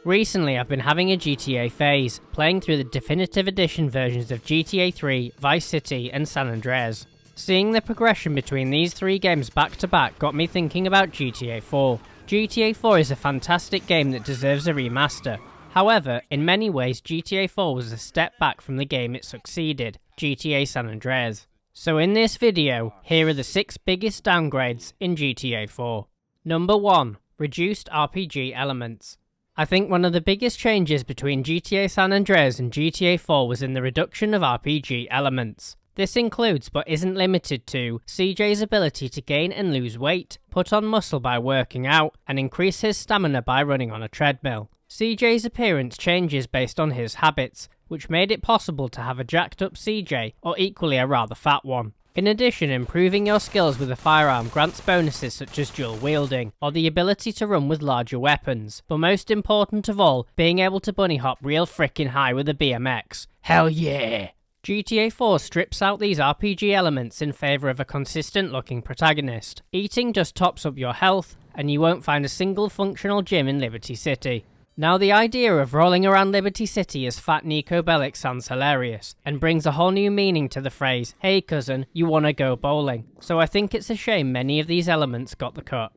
Recently I've been having a GTA phase, playing through the definitive edition versions of GTA 3, Vice City and San Andreas. Seeing the progression between these three games back to back got me thinking about GTA 4. GTA 4 is a fantastic game that deserves a remaster. However, in many ways GTA 4 was a step back from the game it succeeded, GTA San Andreas. So in this video, here are the 6 biggest downgrades in GTA 4. Number 1. Reduced RPG elements. I think one of the biggest changes between GTA San Andreas and GTA 4 was in the reduction of RPG elements. This includes, but isn't limited to, CJ's ability to gain and lose weight, put on muscle by working out, and increase his stamina by running on a treadmill. CJ's appearance changes based on his habits, which made it possible to have a jacked up CJ or equally a rather fat one. In addition, improving your skills with a firearm grants bonuses such as dual wielding, or the ability to run with larger weapons, but most important of all, being able to bunny hop real frickin' high with a BMX. Hell yeah! GTA 4 strips out these RPG elements in favour of a consistent looking protagonist. Eating just tops up your health, and you won't find a single functional gym in Liberty City. Now the idea of rolling around Liberty City as Fat Nico Bellic sounds hilarious, and brings a whole new meaning to the phrase, "Hey cousin, you wanna go bowling?" So I think it's a shame many of these elements got the cut.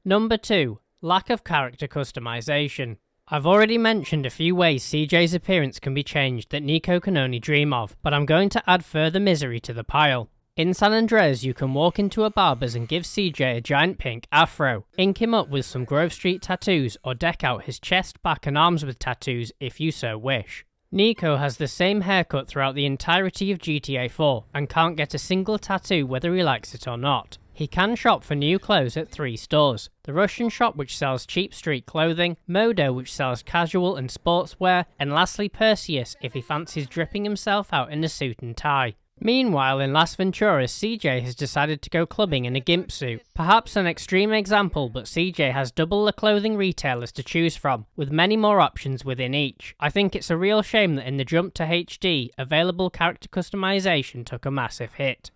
Number 2. Lack of character customization. I've already mentioned a few ways CJ's appearance can be changed that Nico can only dream of, but I'm going to add further misery to the pile. In San Andreas, you can walk into a barber's and give CJ a giant pink afro, ink him up with some Grove Street tattoos, or deck out his chest, back and arms with tattoos if you so wish. Nico has the same haircut throughout the entirety of GTA 4, and can't get a single tattoo whether he likes it or not. He can shop for new clothes at 3 stores. The Russian shop which sells cheap street clothing, Modo which sells casual and sportswear, and lastly Perseus if he fancies dripping himself out in a suit and tie. Meanwhile, in Las Venturas, CJ has decided to go clubbing in a gimp suit. Perhaps an extreme example, but CJ has double the clothing retailers to choose from, with many more options within each. I think it's a real shame that in the jump to HD, available character customization took a massive hit.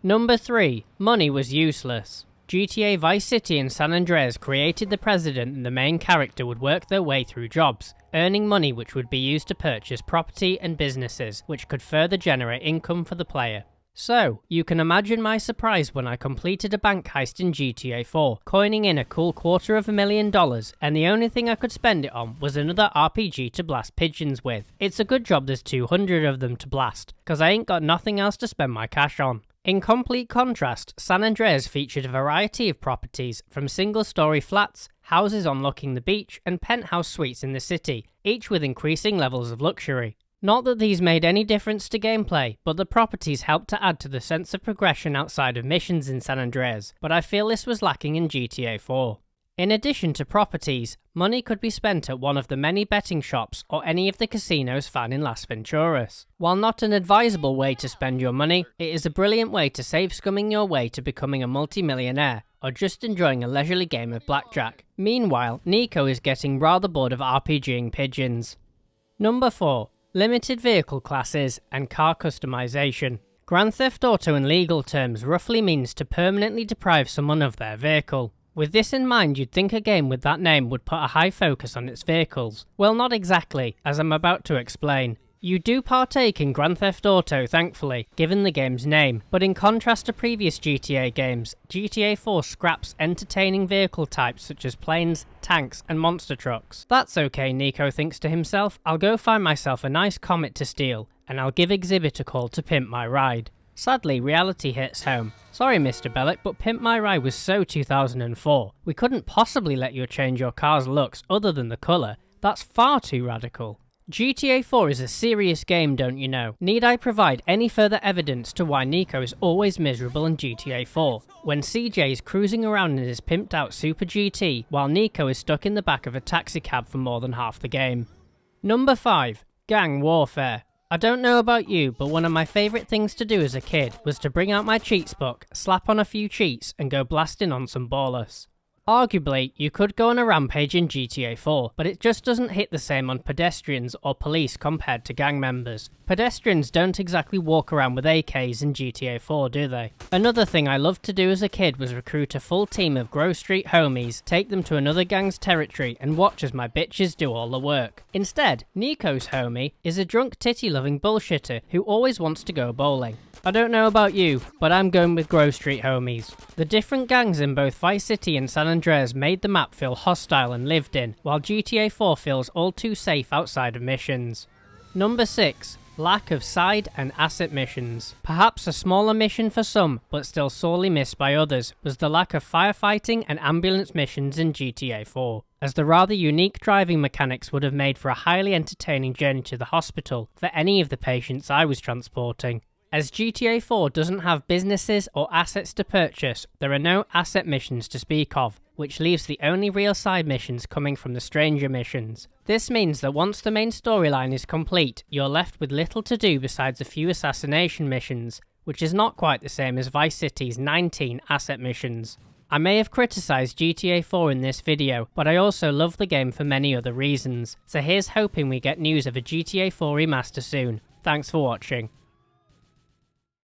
Number 3. Money was useless. GTA Vice City and San Andreas created the president and the main character would work their way through jobs, earning money which would be used to purchase property and businesses, which could further generate income for the player. So, you can imagine my surprise when I completed a bank heist in GTA 4, coining in a cool $250,000, and the only thing I could spend it on was another RPG to blast pigeons with. It's a good job there's 200 of them to blast, cause I ain't got nothing else to spend my cash on. In complete contrast, San Andreas featured a variety of properties, from single-story flats, houses overlooking the beach, and penthouse suites in the city, each with increasing levels of luxury. Not that these made any difference to gameplay, but the properties helped to add to the sense of progression outside of missions in San Andreas, but I feel this was lacking in GTA 4. In addition to properties, money could be spent at one of the many betting shops or any of the casinos found in Las Venturas. While not an advisable way to spend your money, it is a brilliant way to save scumming your way to becoming a multi-millionaire, or just enjoying a leisurely game of blackjack. Meanwhile, Nico is getting rather bored of RPGing pigeons. Number 4. Limited vehicle classes and car customization. Grand Theft Auto in legal terms roughly means to permanently deprive someone of their vehicle. With this in mind, you'd think a game with that name would put a high focus on its vehicles. Well, not exactly, as I'm about to explain. You do partake in Grand Theft Auto, thankfully, given the game's name, but in contrast to previous GTA games, GTA 4 scraps entertaining vehicle types such as planes, tanks, and monster trucks. That's okay, Nico thinks to himself, I'll go find myself a nice Comet to steal, and I'll give Exhibit a call to pimp my ride. Sadly, reality hits home. Sorry Mr. Bellic, but Pimp My Ride was so 2004. We couldn't possibly let you change your car's looks other than the colour. That's far too radical. GTA 4 is a serious game, don't you know? Need I provide any further evidence to why Nico is always miserable in GTA 4, when CJ is cruising around in his pimped out Super GT, while Nico is stuck in the back of a taxicab for more than half the game. Number 5. Gang warfare. I don't know about you, but one of my favourite things to do as a kid was to bring out my cheats book, slap on a few cheats, and go blasting on some ballers. Arguably, you could go on a rampage in GTA 4, but it just doesn't hit the same on pedestrians or police compared to gang members. Pedestrians don't exactly walk around with AKs in GTA 4, do they? Another thing I loved to do as a kid was recruit a full team of Grove Street homies, take them to another gang's territory, and watch as my bitches do all the work. Instead, Nico's homie is a drunk titty-loving bullshitter who always wants to go bowling. I don't know about you, but I'm going with Grove Street homies. The different gangs in both Vice City and San Andreas made the map feel hostile and lived in, while GTA 4 feels all too safe outside of missions. Number 6. Lack of side and asset missions. Perhaps a smaller mission for some, but still sorely missed by others, was the lack of firefighting and ambulance missions in GTA 4, as the rather unique driving mechanics would have made for a highly entertaining journey to the hospital for any of the patients I was transporting. As GTA 4 doesn't have businesses or assets to purchase, there are no asset missions to speak of, which leaves the only real side missions coming from the stranger missions. This means that once the main storyline is complete, you're left with little to do besides a few assassination missions, which is not quite the same as Vice City's 19 asset missions. I may have criticised GTA 4 in this video, but I also love the game for many other reasons, so here's hoping we get news of a GTA 4 remaster soon. Thanks for watching.